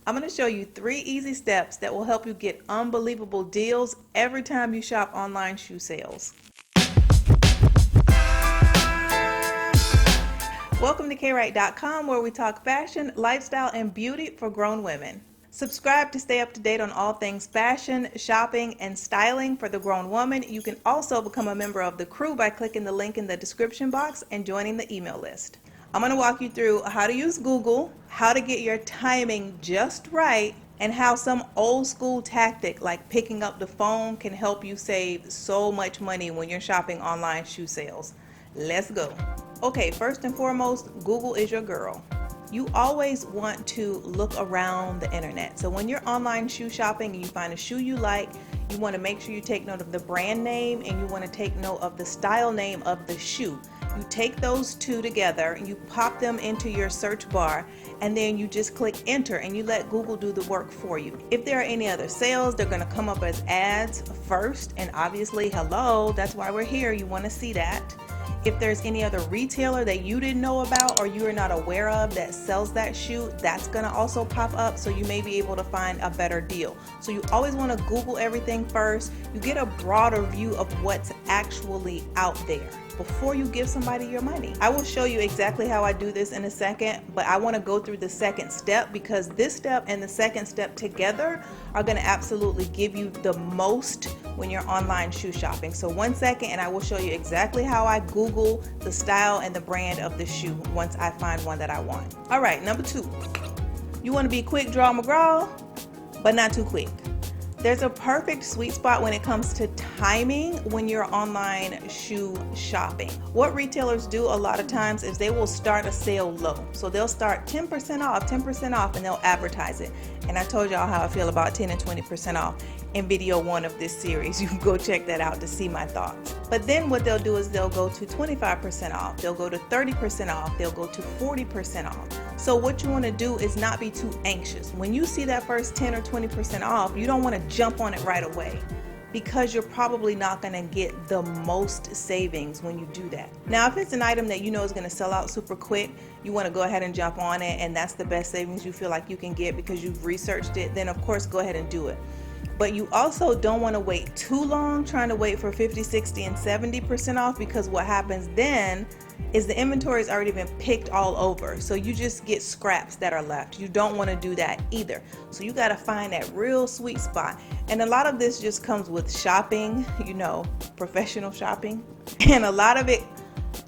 I'm going to show you 3 easy steps that will help you get unbelievable deals every time you shop online shoe sales. Welcome to KayeWright.com, where we talk fashion, lifestyle, and beauty for grown women. Subscribe to stay up to date on all things fashion, shopping, and styling for the grown woman. You can also become a member of the crew by clicking the link in the description box and joining the email list. I'm going to walk you through how to use Google, how to get your timing just right, and how some old school tactic like picking up the phone can help you save so much money when you're shopping online shoe sales. Let's go. Okay, first and foremost, Google is your girl. You always want to look around the internet. So when you're online shoe shopping and you find a shoe you like, you want to make sure you take note of the brand name and you want to take note of the style name of the shoe. You take those two together and you pop them into your search bar, and then you just click enter and you let Google do the work for you. If there are any other sales, they're going to come up as ads first, and obviously, hello, that's why we're here. You want to see that. If there's any other retailer that you didn't know about or you are not aware of that sells that shoe, that's going to also pop up, so you may be able to find a better deal. So you always want to Google everything first. You get a broader view of what's actually out there before you give somebody your money. I will show you exactly how I do this in a second, but I want to go through the second step because this step and the second step together are going to absolutely give you the most when you're online shoe shopping. So 1 second and I will show you exactly how I Google the style and the brand of the shoe once I find one that I want. All right, number 2. You want to be quick, draw McGraw, but not too quick. There's a perfect sweet spot when it comes to timing when you're online shoe shopping. What retailers do a lot of times is they will start a sale low. So they'll start 10% off, and they'll advertise it. And I told y'all how I feel about 10 and 20% off in video 1 of this series. You can go check that out to see my thoughts. But then what they'll do is they'll go to 25% off, they'll go to 30% off, they'll go to 40% off. So what you want to do is not be too anxious. When you see that first 10 or 20% off, you don't want to jump on it right away, because you're probably not going to get the most savings when you do that. Now, if it's an item that you know is going to sell out super quick, you want to go ahead and jump on it, and that's the best savings you feel like you can get because you've researched it, then of course go ahead and do it. But you also don't want to wait too long trying to wait for 50, 60, and 70% off, because what happens then is the inventory has already been picked all over. So you just get scraps that are left. You don't want to do that either. So you got to find that real sweet spot. And a lot of this just comes with shopping, professional shopping. And a lot of it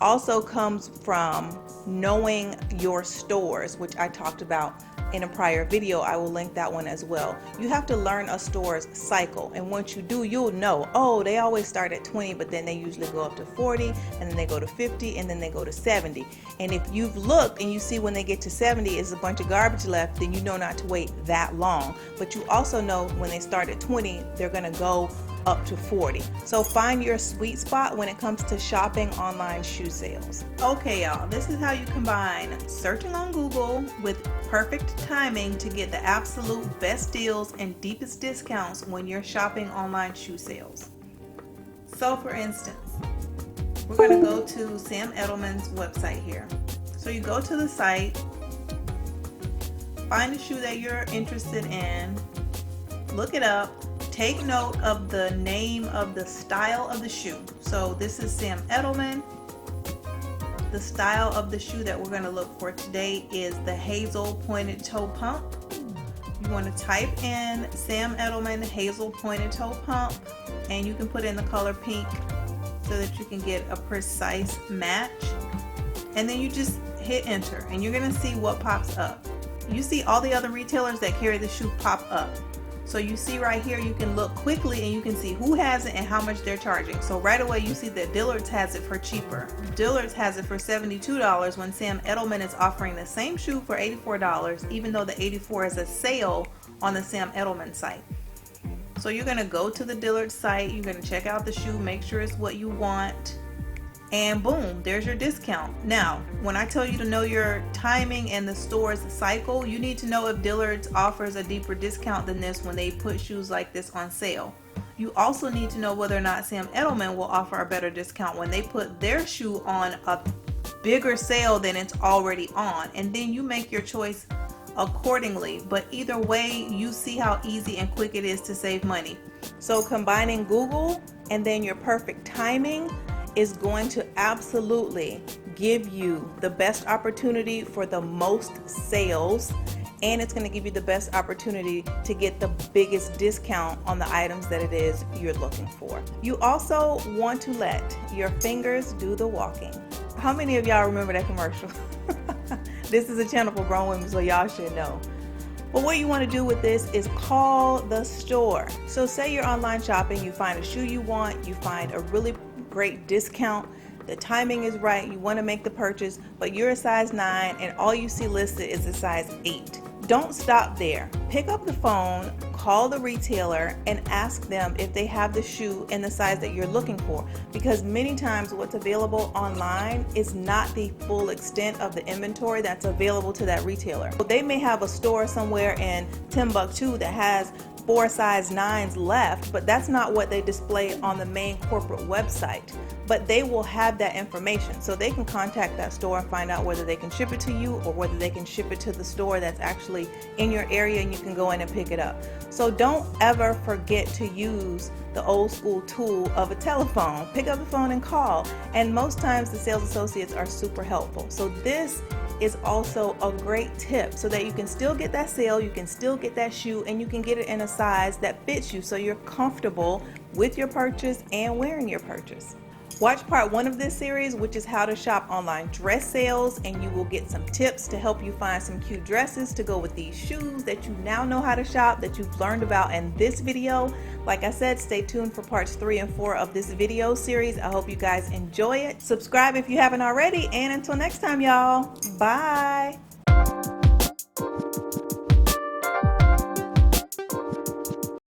also comes from knowing your stores, which I talked about in a prior video. I will link that one as well. You have to learn a store's cycle, and once you do, you'll know, oh, they always start at 20, but then they usually go up to 40, and then they go to 50, and then they go to 70. And if you've looked and you see when they get to 70 is a bunch of garbage left, then you know not to wait that long. But you also know when they start at 20, they're gonna go up to 40. So find your sweet spot when it comes to shopping online shoe sales. Okay, y'all, this is how you combine searching on Google with perfect timing to get the absolute best deals and deepest discounts when you're shopping online shoe sales. So for instance, we're going to go to Sam Edelman's website here. So you go to the site, find a shoe that you're interested in, look it up, take note of the name of the style of the shoe. So this is Sam Edelman. The style of the shoe that we're going to look for today is the hazel pointed toe pump. You want to type in Sam Edelman hazel pointed toe pump, and you can put in the color pink so that you can get a precise match. And then you just hit enter, and you're going to see what pops up. You see all the other retailers that carry the shoe pop up. So you see right here, you can look quickly and you can see who has it and how much they're charging. So right away you see that Dillard's has it for cheaper. Dillard's has it for $72 when Sam Edelman is offering the same shoe for $84, even though the $84 is a sale on the Sam Edelman site. So you're going to go to the Dillard's site, you're going to check out the shoe, make sure it's what you want, and boom, there's your discount. Now, when I tell you to know your timing and the store's cycle, you need to know if Dillard's offers a deeper discount than this when they put shoes like this on sale. You also need to know whether or not Sam Edelman will offer a better discount when they put their shoe on a bigger sale than it's already on. And then you make your choice accordingly. But either way, you see how easy and quick it is to save money. So combining Google and then your perfect timing is going to absolutely give you the best opportunity for the most sales, and it's going to give you the best opportunity to get the biggest discount on the items that it is you're looking for. You also want to let your fingers do the walking. How many of y'all remember that commercial? This is a channel for grown women, so y'all should know. But what you want to do with this is call the store. So say you're online shopping, you find a shoe you want, you find a really great discount, the timing is right, you want to make the purchase, but you're a size 9 and all you see listed is a size 8. Don't stop there. Pick up the phone, call the retailer, and ask them if they have the shoe in the size that you're looking for, because many times what's available online is not the full extent of the inventory that's available to that retailer. They may have a store somewhere in Timbuktu that has 4 size 9s left, but that's not what they display on the main corporate website. But they will have that information, so they can contact that store and find out whether they can ship it to you or whether they can ship it to the store that's actually in your area and you can go in and pick it up. So don't ever forget to use the old school tool of a telephone. Pick up the phone and call, and most times the sales associates are super helpful. So this is also a great tip so that you can still get that sale, you can still get that shoe, and you can get it in a size that fits you so you're comfortable with your purchase and wearing your purchase. Watch part 1 of this series, which is how to shop online dress sales, and you will get some tips to help you find some cute dresses to go with these shoes that you now know how to shop, that you've learned about in this video. Like I said, stay tuned for parts 3 and 4 of this video series. I hope you guys enjoy it. Subscribe if you haven't already, and until next time, y'all, bye.